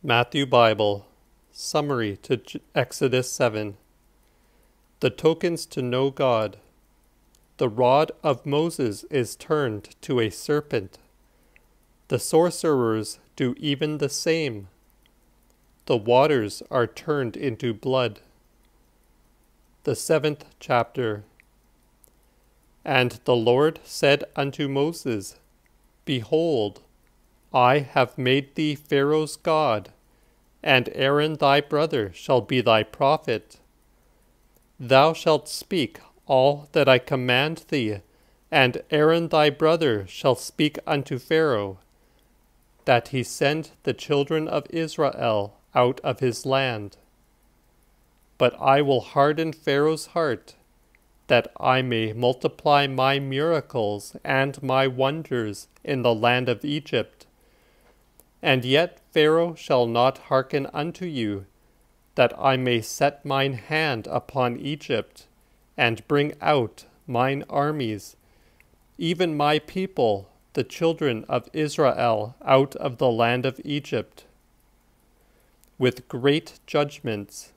Matthew Bible, Summary to Exodus 7. The tokens to know God. The rod of Moses is turned to a serpent. The sorcerers do even the same. The waters are turned into blood. The 7th chapter. And the Lord said unto Moses, Behold, I have made thee Pharaoh's God, and Aaron thy brother shall be thy prophet. Thou shalt speak all that I command thee, and Aaron thy brother shall speak unto Pharaoh, that he send the children of Israel out of his land. But I will harden Pharaoh's heart, that I may multiply my miracles and my wonders in the land of Egypt. And yet Pharaoh shall not hearken unto you, that I may set mine hand upon Egypt, and bring out mine armies, even my people, the children of Israel, out of the land of Egypt, with great judgments.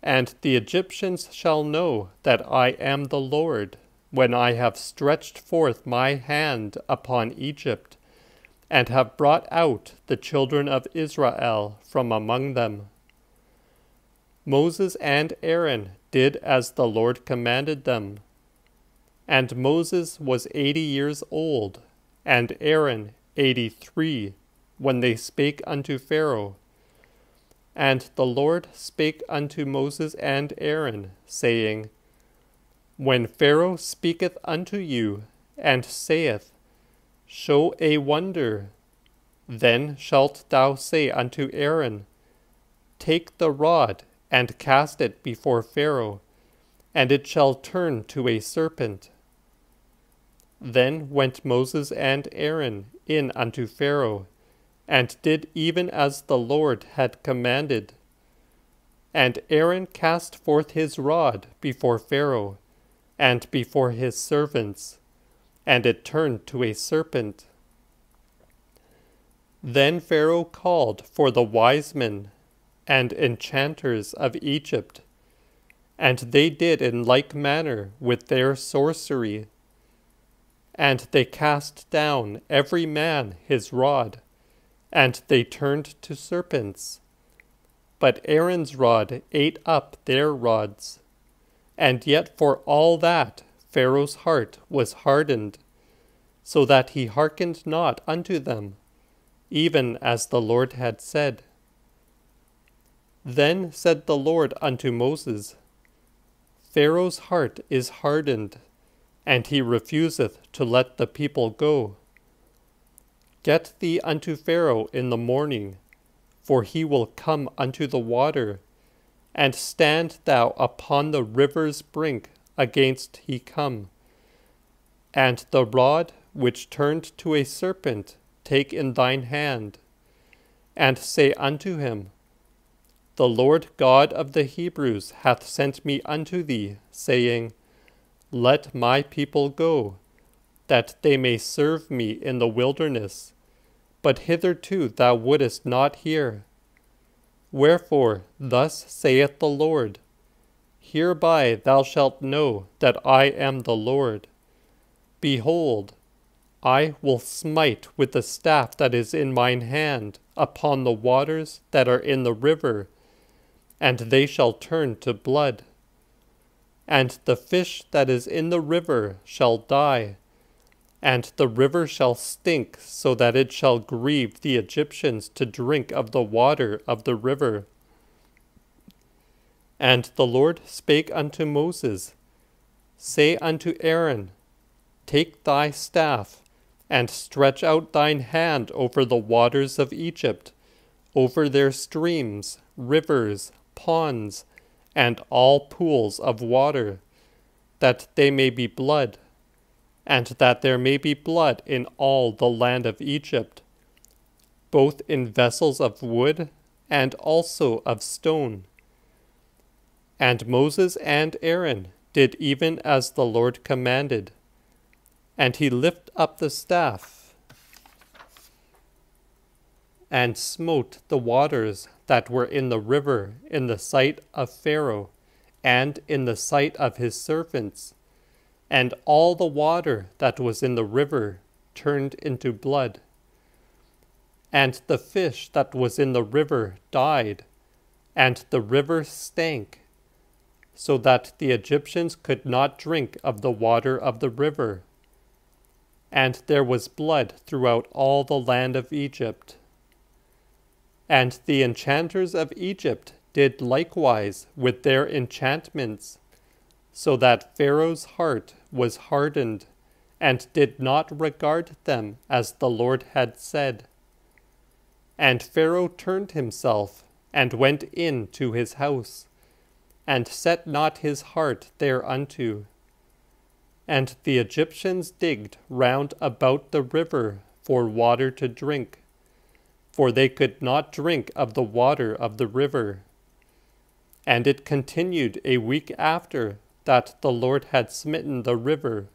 And the Egyptians shall know that I am the Lord, when I have stretched forth my hand upon Egypt, and have brought out the children of Israel from among them. Moses and Aaron did as the Lord commanded them. And Moses was 80 years old, and Aaron 83, when they spake unto Pharaoh. And the Lord spake unto Moses and Aaron, saying, When Pharaoh speaketh unto you, and saith, Show a wonder, then shalt thou say unto Aaron, Take the rod, and cast it before Pharaoh, and it shall turn to a serpent. Then went Moses and Aaron in unto Pharaoh, and did even as the Lord had commanded. And Aaron cast forth his rod before Pharaoh, and before his servants, and it turned to a serpent. Then Pharaoh called for the wise men and enchanters of Egypt, and they did in like manner with their sorcery. And they cast down every man his rod, and they turned to serpents. But Aaron's rod ate up their rods. And yet for all that Pharaoh's heart was hardened, so that he hearkened not unto them, even as the Lord had said. Then said the Lord unto Moses, Pharaoh's heart is hardened, and he refuseth to let the people go. Get thee unto Pharaoh in the morning, for he will come unto the water, and stand thou upon the river's brink against he come. And the rod which turned to a serpent take in thine hand, and say unto him, The Lord God of the Hebrews hath sent me unto thee, saying, Let my people go, that they may serve me in the wilderness. But hitherto thou wouldest not hear. Wherefore thus saith the Lord, Hereby thou shalt know that I am the Lord. Behold, I will smite with the staff that is in mine hand upon the waters that are in the river, and they shall turn to blood. And the fish that is in the river shall die, and the river shall stink, so that it shall grieve the Egyptians to drink of the water of the river. And the Lord spake unto Moses, Say unto Aaron, Take thy staff, and stretch out thine hand over the waters of Egypt, over their streams, rivers, ponds, and all pools of water, that they may be blood, and that there may be blood in all the land of Egypt, both in vessels of wood and also of stone. And Moses and Aaron did even as the Lord commanded. And he lifted up the staff, and smote the waters that were in the river in the sight of Pharaoh, and in the sight of his servants, and all the water that was in the river turned into blood. And the fish that was in the river died, and the river stank, so that the Egyptians could not drink of the water of the river. And there was blood throughout all the land of Egypt. And the enchanters of Egypt did likewise with their enchantments, so that Pharaoh's heart was hardened, and did not regard them as the Lord had said. And Pharaoh turned himself, and went in to his house, and set not his heart thereunto. And the Egyptians digged round about the river for water to drink, for they could not drink of the water of the river. And it continued a week after that the Lord had smitten the river